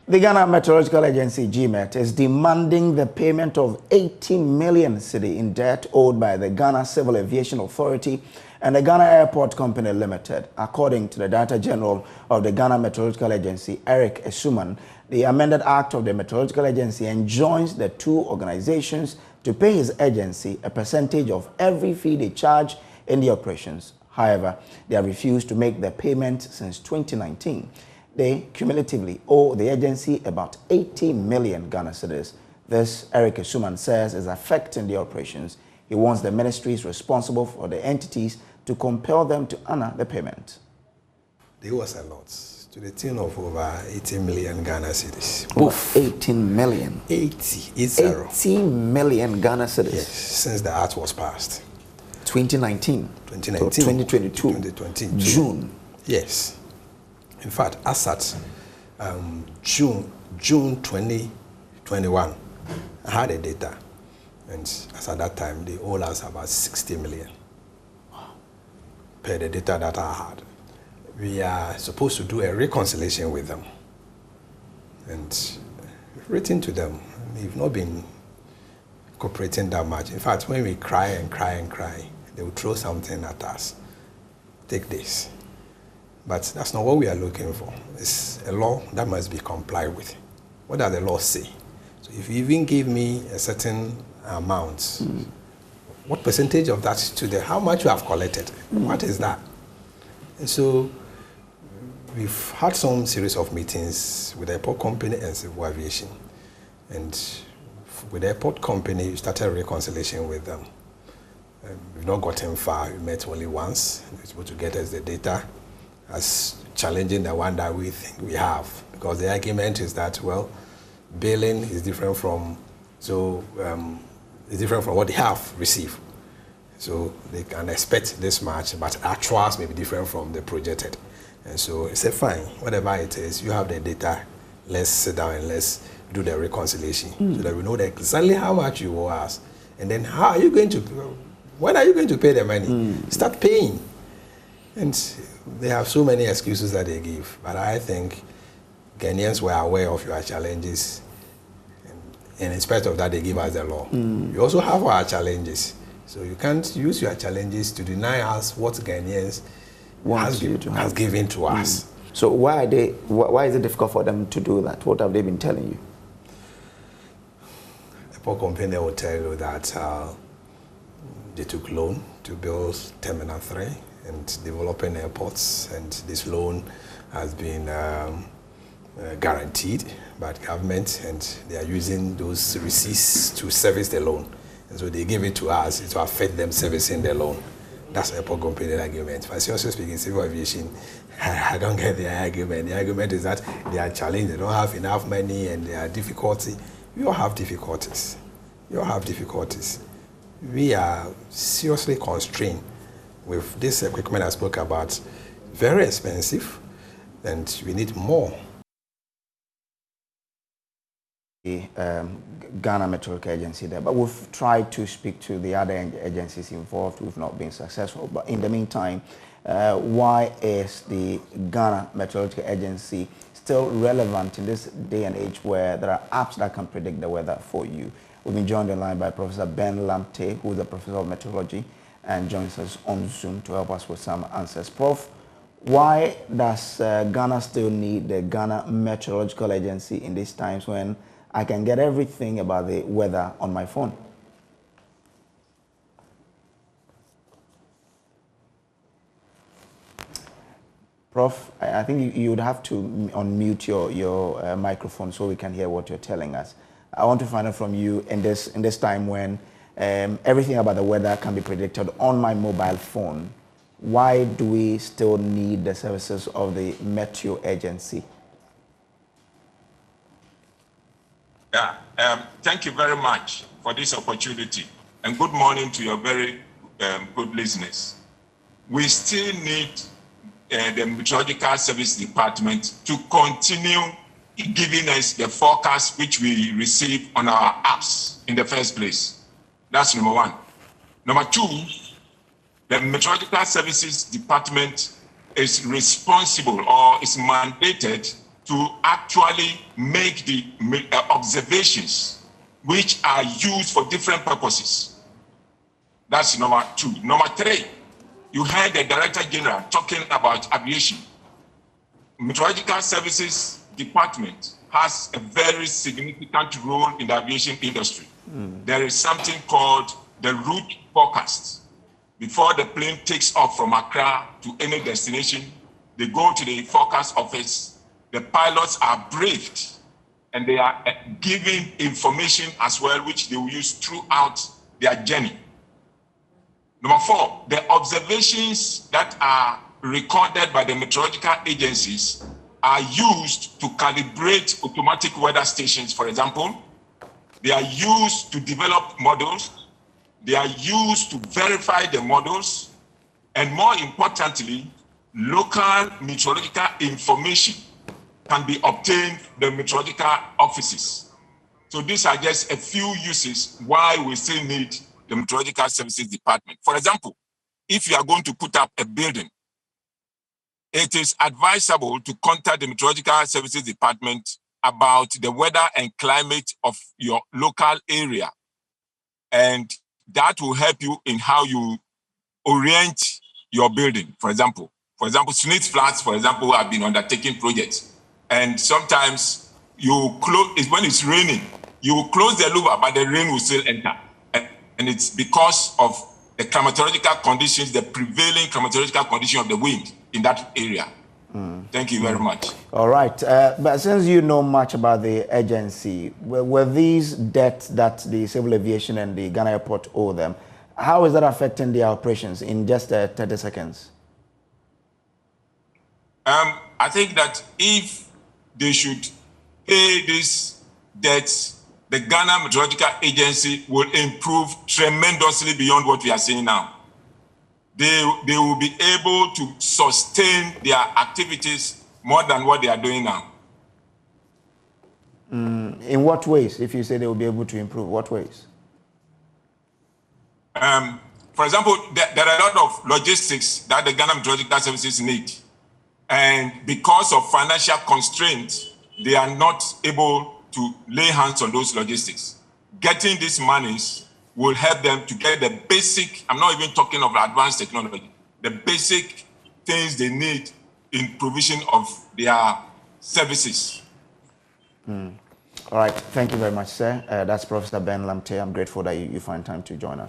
The Ghana Meteorological Agency, GMET, is demanding the payment of 80 million cedi in debt owed by the Ghana Civil Aviation Authority and the Ghana Airport Company Limited. According to the Director General of the Ghana Meteorological Agency, Eric Esuman, the amended act of the Meteorological Agency enjoins the two organizations to pay his agency a percentage of every fee they charge in the operations. However, they have refused to make the payment since 2019. They cumulatively owe the agency about 80 million Ghana cedis. This, Eric Esuman says, is affecting the operations. He wants the ministries responsible for the entities to compel them to honor the payment. They owe us a lot, to the tune of over 80 million Ghana cedis. Over 18 million? 80 million Ghana cedis? Yes, since the act was passed. 2019? 2019. So 2022? 2020. June? Yes. In fact, as at June 2021, I had a data, and as at that time, they owe us about 60 million. Wow. Per the data that I had. We are supposed to do a reconciliation with them, and written to them, they've not been cooperating that much. In fact, when we cry and cry and cry, they will throw something at us. Take this. But that's not what we are looking for. It's a law that must be complied with. What does the law say? So if you even give me a certain amount, what percentage of that to the, how much you have collected? What is that? And so we've had some series of meetings with the airport company and civil aviation. And with the airport company, we started a reconciliation with them. We've not gotten far. We met only once. They were supposed to get us the data, as challenging the one that we think we have, because the argument is that, well, billing is different from, it's different from what they have received. So they can expect this much, but actuals may be different from the projected. And so I said, fine, whatever it is, you have the data, let's sit down and let's do the reconciliation so that we know exactly how much you owe us. And then how are you going to, when are you going to pay the money? Start paying. And they have so many excuses that they give, but I think Ghanaians were aware of your challenges, and in spite of that, they give us the law. We also have our challenges, so you can't use your challenges to deny us what Ghanaians has given to us. So why is it difficult for them to do that? What have they been telling you? The poor company will tell you that they took loan to build Terminal 3 and developing airports, and this loan has been guaranteed by the government, and they are using those receipts to service the loan. And so they give it to us to affect them servicing the loan. That's the airport company argument. But seriously speaking, civil aviation, I don't get the argument. The argument is that they are challenged, they don't have enough money, and there are difficulties. We all have difficulties. We all have difficulties. We are seriously constrained with this equipment I spoke about. Very expensive, and we need more. The Ghana Meteorological Agency there, but we've tried to speak to the other agencies involved. We've not been successful. But in the meantime, why is the Ghana Meteorological Agency still relevant in this day and age where there are apps that can predict the weather for you? We've been joined online by Professor Ben Lamte, who is a professor of meteorology, and joins us on Zoom to help us with some answers. Prof, why does Ghana still need the Ghana Meteorological Agency in these times when I can get everything about the weather on my phone? Prof, I think you would have to unmute your microphone so we can hear what you're telling us. I want to find out from you in this time when everything about the weather can be predicted on my mobile phone. Why do we still need the services of the Meteo Agency? Yeah, thank you very much for this opportunity, and good morning to your very good listeners. We still need the Meteorological Service Department to continue giving us the forecast which we receive on our apps in the first place. That's number one. Number two, the Meteorological Services Department is responsible or is mandated to actually make the observations which are used for different purposes. That's number two. Number three, you heard the Director General talking about aviation. Meteorological Services Department has a very significant role in the aviation industry. There is something called the route forecast. Before the plane takes off from Accra to any destination, they go to the forecast office. The pilots are briefed and they are given information as well, which they will use throughout their journey. Number four, the observations that are recorded by the meteorological agencies are used to calibrate automatic weather stations, for example. They are used to develop models. They are used to verify the models. And more importantly, local meteorological information can be obtained from the meteorological offices. So these are just a few uses why we still need the Meteorological Services Department. For example, if you are going to put up a building, it is advisable to contact the Meteorological Services Department about the weather and climate of your local area. And that will help you in how you orient your building. For example, Smith Flats, for example, have been undertaking projects. And sometimes you close, when it's raining, you will close the louver, but the rain will still enter. And it's because of the climatological conditions, the prevailing climatological condition of the wind in that area. Thank you very much. All right. But since you know much about the agency, were these debts that the Civil Aviation and the Ghana Airport owe them, how is that affecting their operations in just 30 seconds? I think that if they should pay these debts, the Ghana Meteorological Agency will improve tremendously beyond what we are seeing now. They will be able to sustain their activities more than what they are doing now. In what ways, if you say they will be able to improve, what ways? For example, there are a lot of logistics that the Ghana Meteorological Services need. And because of financial constraints, they are not able to lay hands on those logistics. Getting these monies will help them to get the basic, I'm not even talking of advanced technology, the basic things they need in provision of their services. All right. Thank you very much, sir. That's Professor Ben Lamte. I'm grateful that you find time to join us.